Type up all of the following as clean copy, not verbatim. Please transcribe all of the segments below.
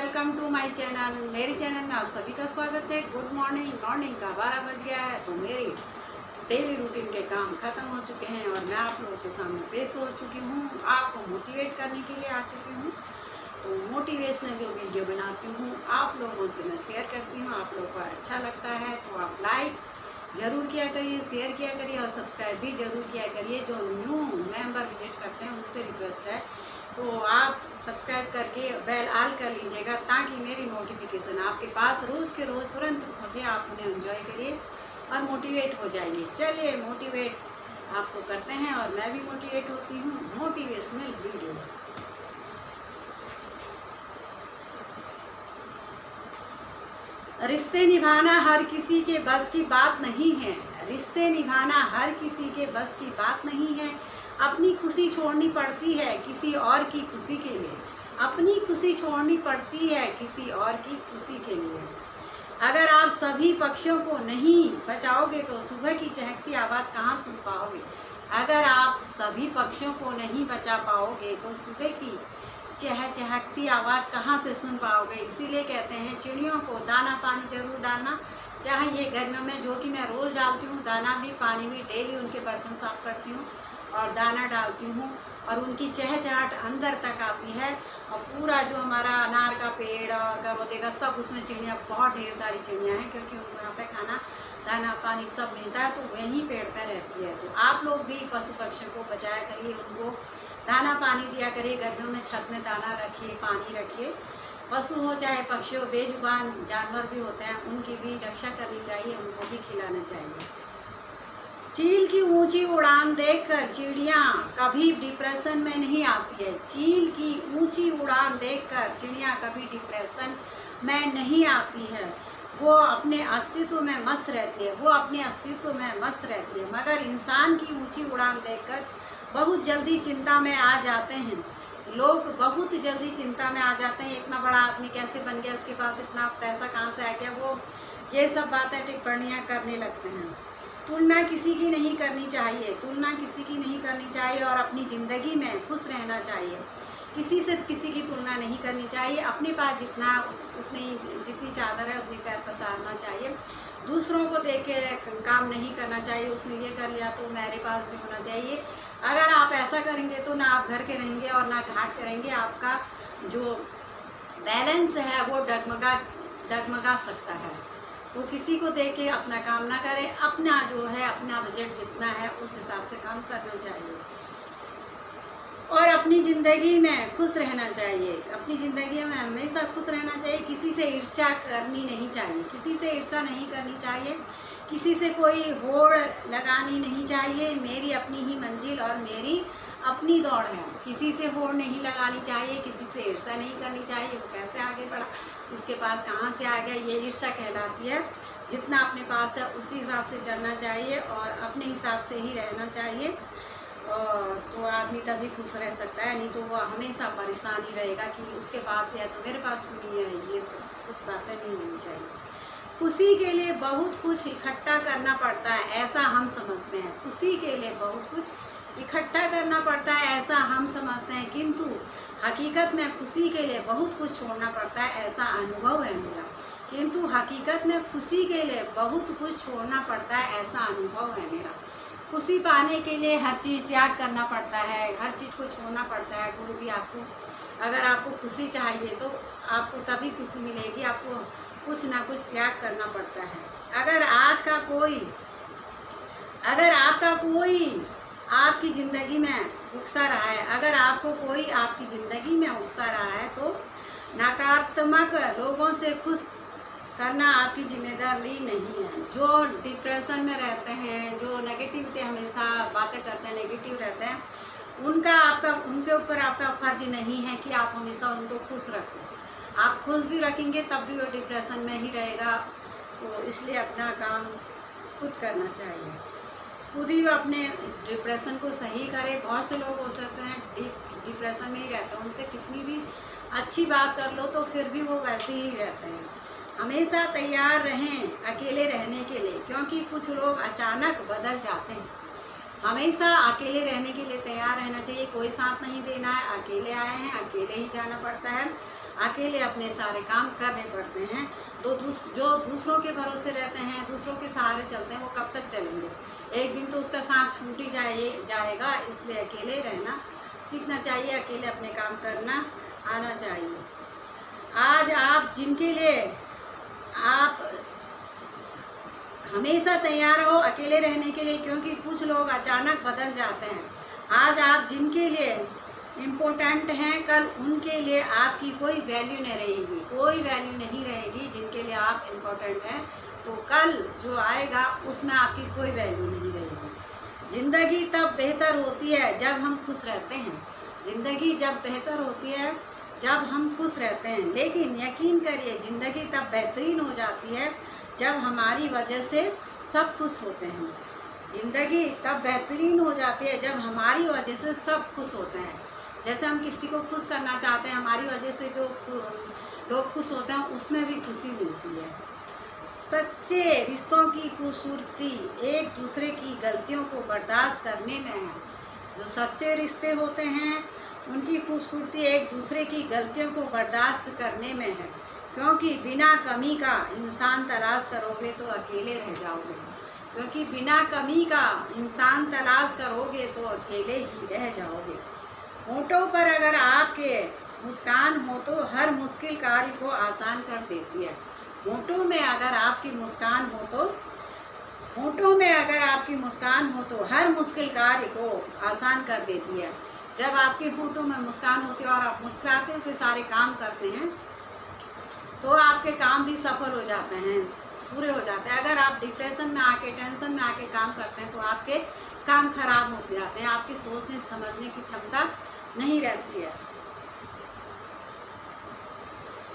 Welcome to my channel. मेरे channel में आप सभी का स्वागत है। Good morning. मॉर्निंग का 12 बज गया है तो मेरी डेली रूटीन के काम खत्म हो चुके हैं और मैं आप लोगों के सामने पेश हो चुकी हूँ। आपको मोटिवेट करने के लिए आ चुकी हूँ। तो मोटिवेशनल जो वीडियो बनाती हूँ आप लोगों से मैं शेयर करती हूँ। आप लोगों को अच्छा लगता है तो आप लाइक ज़रूर किया करिए, शेयर किया करिए और सब्सक्राइब भी ज़रूर किया करिए। जो न्यू मेंबर विजिट करते हैं उनसे रिक्वेस्ट है तो आप सब्सक्राइब करके बेल ऑल कर लीजिएगा ताकि मेरी नोटिफिकेशन आपके पास रोज़ के रोज़ तुरंत पहुँचे। आप उन्हें एंजॉय करिए और मोटिवेट हो जाइए। चलिए मोटिवेट आपको करते हैं और मैं भी मोटिवेट होती हूँ। Motivational video. रिश्ते निभाना हर किसी के बस की बात नहीं है। रिश्ते निभाना हर किसी के बस की बात नहीं है। अपनी खुशी छोड़नी पड़ती है किसी और की खुशी के लिए। अपनी खुशी छोड़नी पड़ती है किसी और की खुशी के लिए। अगर आप सभी पक्षियों को नहीं बचाओगे तो सुबह की चहकती आवाज़ कहाँ सुन पाओगे। अगर आप सभी पक्षियों को नहीं बचा पाओगे तो सुबह की चहकती आवाज़ कहाँ से सुन पाओगे। इसीलिए कहते हैं चिड़ियों को दाना पानी जरूर डालना चाहिए गर्मियों में, जो कि मैं रोज़ डालती हूँ। दाना भी पानी भी डेली उनके बर्तन साफ करती हूँ और दाना डालती हूँ और उनकी चहचहाट अंदर तक आती है। और पूरा जो हमारा अनार का पेड़ और गरोदे का सब उसमें चिड़ियाँ बहुत ढेर सारी चिड़ियाँ हैं, क्योंकि उनको यहाँ पे खाना दाना पानी सब मिलता है तो वहीं पेड़ पर रहती है। तो आप लोग भी पशु पक्षियों को बचाया करिए, उनको दाना पानी दिया करिए। गर्मियों में छत में दाना रखिए, पानी रखिए। पशु हो चाहे पक्षी हो, बेजुबान जानवर भी होते हैं, उनकी भी रक्षा करनी चाहिए, उनको भी खिलाना चाहिए। चील की ऊंची उड़ान देखकर चिड़िया कभी डिप्रेशन में नहीं आती है। चील की ऊंची उड़ान देखकर चिड़िया कभी डिप्रेशन में नहीं आती है। वो अपने अस्तित्व में मस्त रहती है, वो अपने अस्तित्व में मस्त रहती है। मगर इंसान की ऊंची उड़ान देखकर बहुत जल्दी चिंता में आ जाते हैं लोग। बहुत जल्दी चिंता में आ जाते हैं, इतना बड़ा आदमी कैसे बन गया, उसके पास इतना पैसा कहाँ से आ गया। वो ये सब बातें टिप्पणियाँ करने लगते हैं। तुलना किसी की नहीं करनी चाहिए, तुलना किसी की नहीं करनी चाहिए और अपनी ज़िंदगी में खुश रहना चाहिए। किसी से किसी की तुलना नहीं करनी चाहिए। अपने पास जितनी चादर है उतनी पैर पसारना चाहिए। दूसरों को देख के काम नहीं करना चाहिए, उसने ये कर लिया तो मेरे पास भी होना चाहिए। अगर आप ऐसा करेंगे तो ना आप घर के रहेंगे और ना घाट करेंगे। आपका जो बैलेंस है वो डगमगा सकता है। वो किसी को देख के अपना काम ना करें, अपना जो है अपना बजट जितना है उस हिसाब से काम करना चाहिए और अपनी ज़िंदगी में खुश रहना चाहिए। अपनी ज़िंदगी में हमेशा खुश रहना चाहिए। किसी से ईर्ष्या करनी नहीं चाहिए, किसी से ईर्ष्या नहीं करनी चाहिए, किसी से कोई होड़ लगानी नहीं चाहिए। मेरी अपनी ही मंजिल और मेरी अपनी दौड़ है, किसी से होड़ नहीं लगानी चाहिए, किसी से ईर्ष्या नहीं करनी चाहिए। वो कैसे आगे बढ़ा, उसके पास कहाँ से आ गया, ये ईर्ष्या कहलाती है। जितना अपने पास है उसी हिसाब से चलना चाहिए और अपने हिसाब से ही रहना चाहिए। और तो आदमी तभी खुश रह सकता है, नहीं तो वो हमेशा परेशान ही रहेगा कि उसके पास है तो मेरे पास भी नहीं है। ये सब कुछ बातें नहीं होनी चाहिए। खुशी के लिए बहुत कुछ इकट्ठा करना पड़ता है, ऐसा हम समझते हैं। खुशी के लिए बहुत कुछ इकट्ठा करना पड़ता है ऐसा हम समझते हैं, किंतु हकीकत में खुशी के लिए बहुत कुछ छोड़ना पड़ता है, ऐसा अनुभव है मेरा। किंतु हकीकत में खुशी के लिए बहुत कुछ छोड़ना पड़ता है, ऐसा अनुभव है मेरा। खुशी पाने के लिए हर चीज़ त्याग करना पड़ता है, हर चीज़ को छोड़ना पड़ता है। कोई भी आपको अगर आपको खुशी चाहिए तो आपको तभी खुशी मिलेगी, आपको कुछ ना कुछ त्याग करना पड़ता है। अगर आपका कोई आपकी ज़िंदगी में उकसा रहा है, अगर आपको कोई आपकी ज़िंदगी में उकसा रहा है तो नकारात्मक लोगों से खुश करना आपकी जिम्मेदारी नहीं है। जो डिप्रेशन में रहते हैं, जो नेगेटिविटी हमेशा बातें करते हैं, नेगेटिव रहते हैं, उनके ऊपर आपका फर्ज नहीं है कि आप हमेशा उनको खुश रखें। आप खुश भी रखेंगे तब भी वो डिप्रेशन में ही रहेगा। तो इसलिए अपना काम खुद करना चाहिए, खुद ही अपने डिप्रेशन को सही करें। बहुत से लोग हो सकते हैं डिप्रेशन में ही रहते हैं, उनसे कितनी भी अच्छी बात कर लो तो फिर भी वो वैसे ही रहते हैं। हमेशा तैयार रहें अकेले रहने के लिए, क्योंकि कुछ लोग अचानक बदल जाते हैं। हमेशा अकेले रहने के लिए तैयार रहना चाहिए, कोई साथ नहीं देना है। अकेले आए हैं, अकेले ही जाना पड़ता है। अकेले अपने सारे काम करने पड़ते हैं। जो दूसरों के भरोसे रहते हैं, दूसरों के सहारे चलते हैं, वो कब तक चलेंगे? एक दिन तो उसका साथ छूट ही जाएगा। इसलिए अकेले रहना सीखना चाहिए, अकेले अपने काम करना आना चाहिए। आज आप जिनके लिए आप हमेशा तैयार हो अकेले रहने के लिए, क्योंकि कुछ लोग अचानक बदल जाते हैं। आज आप जिनके लिए इम्पोर्टेंट हैं, कल उनके लिए आपकी कोई वैल्यू नहीं रहेगी, कोई वैल्यू नहीं रहेगी। जिनके लिए आप इम्पोर्टेंट हैं तो कल जो आएगा उसमें आपकी कोई वैल्यू नहीं रहेगी। ज़िंदगी तब बेहतर होती है जब हम खुश रहते हैं। ज़िंदगी जब बेहतर होती है जब हम खुश रहते हैं। लेकिन यकीन करिए, ज़िंदगी तब बेहतरीन हो जाती है जब हमारी वजह से सब खुश होते हैं। ज़िंदगी तब बेहतरीन हो जाती है जब हमारी वजह से सब खुश होते हैं। जैसे हम किसी को खुश करना चाहते हैं, हमारी वजह से जो लोग खुश होते हैं उसमें भी खुशी मिलती है। सच्चे रिश्तों की खूबसूरती एक दूसरे की गलतियों को बर्दाश्त करने में है। जो सच्चे रिश्ते होते हैं उनकी खूबसूरती एक दूसरे की गलतियों को बर्दाश्त करने में है, क्योंकि बिना कमी का इंसान तलाश करोगे तो अकेले रह जाओगे। क्योंकि बिना कमी का इंसान तलाश करोगे तो अकेले ही रह जाओगे। होठों पर अगर आपके मुस्कान हो तो हर मुश्किल कार्य को आसान कर देती है। होठों में अगर आपकी मुस्कान हो तो हर मुश्किल कार्य को आसान कर देती है। जब आपके होठों में मुस्कान होती है और आप मुस्कुराते हुए सारे काम करते हैं तो आपके काम भी सफल हो जाते हैं, पूरे हो जाते हैं। अगर आप डिप्रेशन में आके, टेंशन में आके काम करते हैं तो आपके काम खराब होते जाते हैं, आपकी सोचने समझने की क्षमता नहीं रहती है।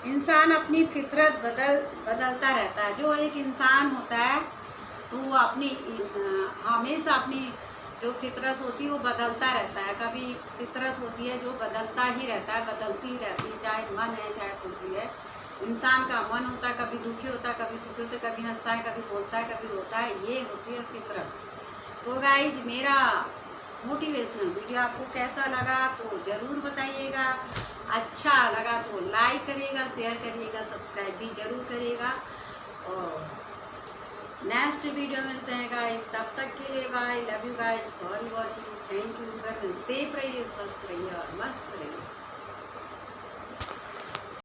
इंसान अपनी फितरत बदलता रहता है। जो एक इंसान होता है तो वो हमेशा अपनी जो फितरत होती है वो बदलता रहता है। कभी फितरत होती है जो बदलता ही रहता है, बदलती ही रहती है, चाहे मन है चाहे कुछ भी है। इंसान का मन होता है, कभी दुखी होता है, कभी सुखी होता है, कभी हंसता है, कभी बोलता है, कभी रोता है। ये होती है फितरत। तो गाइज, मेरा मोटिवेशनल वीडियो आपको कैसा लगा तो ज़रूर बताइएगा। अच्छा लगा तो लाइक करिएगा, शेयर करिएगा, सब्सक्राइब भी ज़रूर करिएगा। और नेक्स्ट वीडियो मिलते हैं गाइज, तब तक के लिए bye. Love you guys for watching. Thank you. घर में सेफ रहिए, स्वस्थ रहिए और मस्त रहिए।